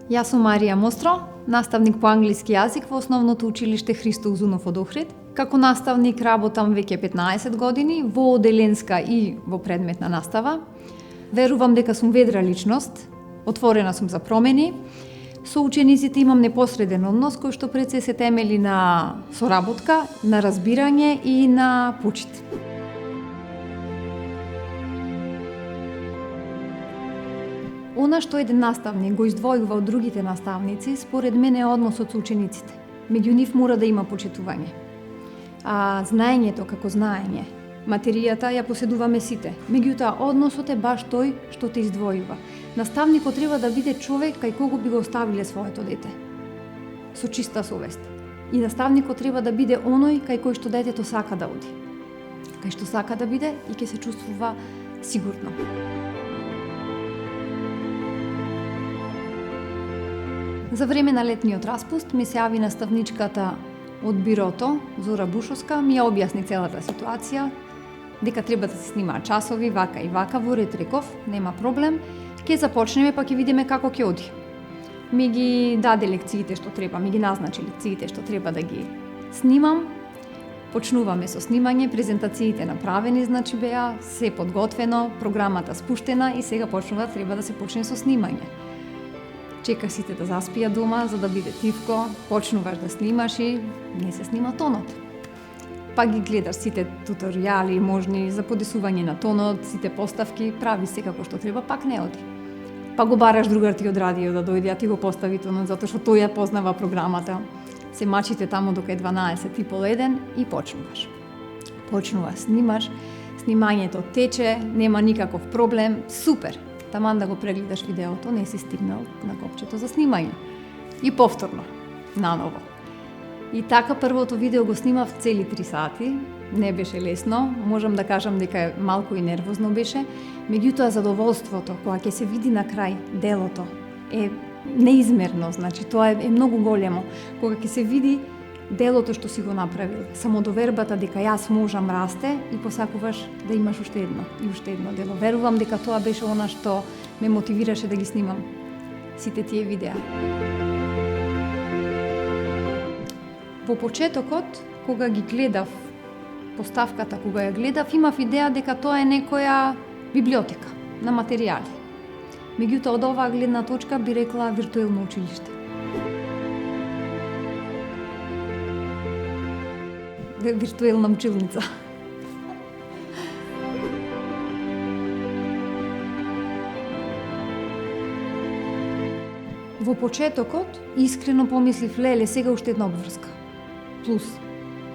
Јас сум Марија Мостро, наставник по англиски јазик во Основното училиште Христо Узунов од Охрид. Како наставник работам веќе 15 години во оделенска и во предметна настава. Верувам дека сум ведра личност, отворена сум за промени. Со учениците имам непосреден однос кој што пред се темели на соработка, на разбирање и на почит. Она што еден наставник го издвојува од другите наставници, според мене е односот со учениците. Меѓу нив мора да има почитување. А знаењето како знаење, материјата ја поседуваме сите. Меѓутоа, односот е баш тој што те издвојува. Наставникот треба да биде човек кај кого би го оставиле своето дете. Со чиста совест. И наставникот треба да биде оној кај кој што детето сака да оди. Кај што сака да биде и ќе се чувствува сигурно. За време на летниот распуст ми се јави наставничката од бирото, Зора Бушовска, ми ја објасни целата ситуација, дека треба да се снимаат часови, вака и вака, во ред реков, нема проблем, ќе започнеме па ќе видиме како ќе оди. Ми ги даде лекциите што треба, ми ги назначи лекциите што треба да ги снимам. Почнуваме со снимање, презентациите направени, значи беа се подготвено, програмата спуштена и сега треба да се почне со снимање. Чека сите да заспија дома, за да биде тивко, почнуваш да снимаш и не се снима тонот. Па ги гледаш сите туторијали можни за подесување на тонот, сите поставки, прави секако што треба, пак не оди. Па го бараш другар ти од радио да дојде, а ти го постави тонот, затоа што тој ја познава програмата. Се мачите таму дока е 12 и пол 1 и почнуваш. Снимаш, снимањето тече, нема никаков проблем, супер. Таман да го прегледаш видеото, не си стигнал на копчето за снимање. И повторно, наново. И така првото видео го снимав цели 3 сати, не беше лесно, можам да кажам дека малку и нервозно беше, меѓутоа задоволството кога ќе се види на крај делото е неизмерно, значи тоа е многу големо. Кога ќе се види делото што си го направил, самодовербата дека јас можам расте и посакуваш да имаш уште едно дело. Верувам дека тоа беше она што ме мотивираше да ги снимам сите тие видеа. Во почетокот, кога ги гледав поставката, кога ја гледав, имав идеја дека тоа е некоја библиотека на материјали. Меѓутоа, од оваа гледна точка би рекла виртуелно училиште. Виртуелна училница. Во почетокот, искрено помислив, леле, сега уште една обврска. Плюс,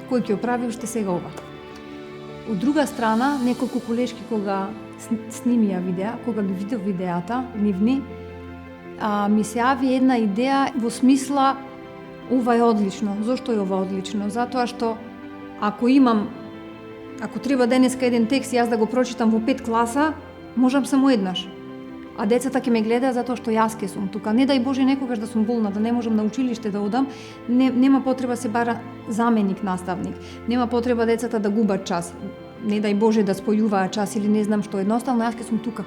кој ќе оправи уште сега ова. Од друга страна, неколку колешки кога снимија видеа, кога ги видов видеата, нивни, ми се јави една идеја во смисла ова е одлично. Зошто е ова одлично? Затоа што ако треба денеска еден текст јас да го прочитам во 5 класа, можам само еднаш. А децата ќе ме гледаат затоа што јас ке сум тука. Не дај Боже некогаш да сум болна, да не можам на училиште да одам, нема потреба се бара заменик наставник. Нема потреба децата да губат час. Не дај Боже да спојуваат час или не знам што, едноставно јас ке сум тука.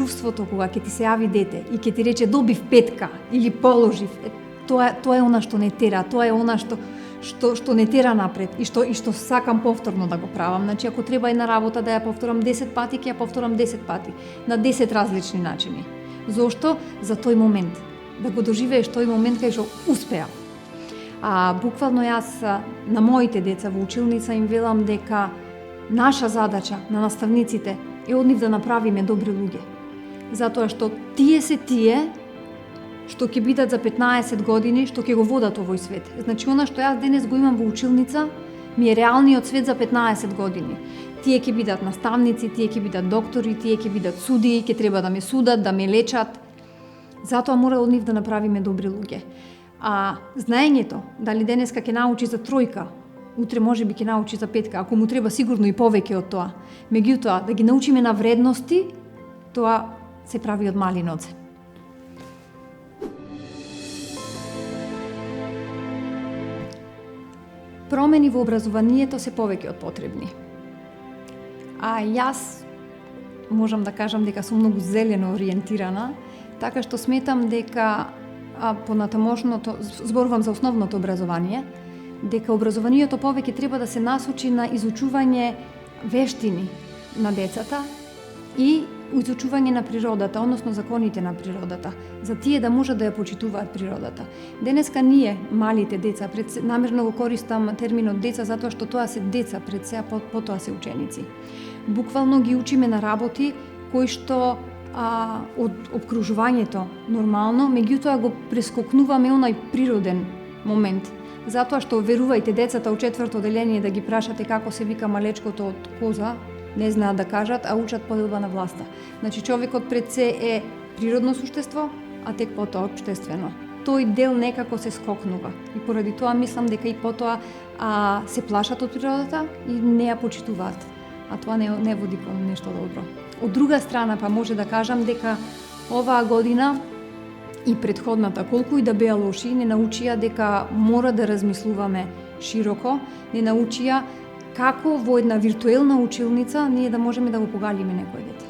Чувството кога ќе ти се јави дете и ќе ти рече добив 5 или положив, тоа е она што не тера, тоа е она што не тера напред и што сакам повторно да го правам. Значи, ако треба една работа да ја повторам 10 пати, ќе ја повторам 10 пати, на 10 различни начини. Зошто? За тој момент. Да го доживееш тој момент кај што успеа. Буквално јас на моите деца во училница им велам дека наша задача на наставниците е од нив да направиме добри луѓе. Затоа што тие се тие што ќе бидат за 15 години, што ќе го водат овој свет. Значи, она што јас денес го имам во училница, ми е реалниот свет за 15 години. Тие ќе бидат наставници, тие ќе бидат доктори, тие ќе бидат судии, ќе треба да ме судат, да ме лечат. Затоа мора од нив да направиме добри луѓе. Знаењето, дали денеска ќе научи за 3, утре може би ќе научи за 5, ако му треба сигурно и повеќе од тоа. Меѓутоа, да ги научиме на вредности, тоа се прави од мали ноце. Промени во образованието се повеќе од потребни. Јас можам да кажам дека сум многу зелено ориентирана, така што сметам дека понатамошното, зборувам за основното образование, дека образованието повеќе треба да се насочи на изучување вештини на децата и изучување на природата, односно законите на природата, за тие да можат да ја почитуваат природата. Денеска ние, малите деца, намерно го користам терминот деца затоа што тоа се деца пред се, а потоа се ученици. Буквално ги учиме на работи кои што од обкружувањето нормално, меѓутоа го прескокнуваме онај природен момент. Затоа што верувајте децата у 4-то оделение да ги прашате како се вика малечкото од коза, не знаат да кажат, а учат поделба на власта. Значи човекот пред се е природно суштество, а тек потоа општествено. Тој дел некако се скокнува. И поради тоа мислам дека и потоа се плашат од природата и не ја почитуваат. А тоа не води кон нешто добро. Од друга страна па може да кажам дека оваа година и предходната, колку и да беа лоши, не научија дека мора да размислуваме широко, не научија како во една виртуелна училница ние да можеме да го погалиме некој дете.